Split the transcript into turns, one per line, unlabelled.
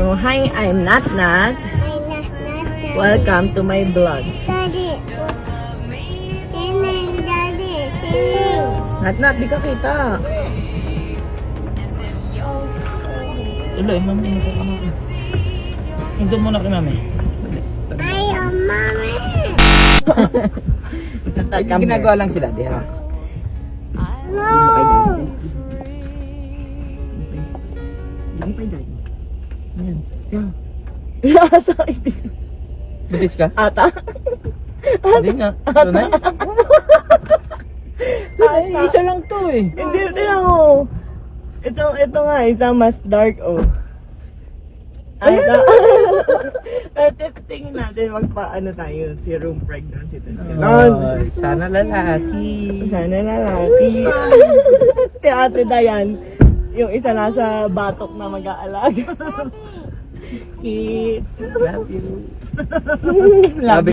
Oh, hi, I'm Nat. Welcome to my vlog.
Daddy. Singing, Daddy. Singing.
Nat, di ka kita.
Tuloy, mami, nasa ka mami. Hinggan muna kay mami.
Ay, oh, mommy.
Ginagawa lang sila, di ha?
No.
Ata.
Bilis ka?
Ata.
Hindi nga. Tunay? Tunay, isa lang to eh.
Hindi, tingnan mo. Ito nga, isa mas dark, oh. Ata. Pero tingin natin, magpa-ano tayo, serum pregnancy test.
Ay, sana lalaki.
Sana lalaki. Si Ate Dayan, yung isa nasa batok na mag-aalaga. Cute.
Love you.
Love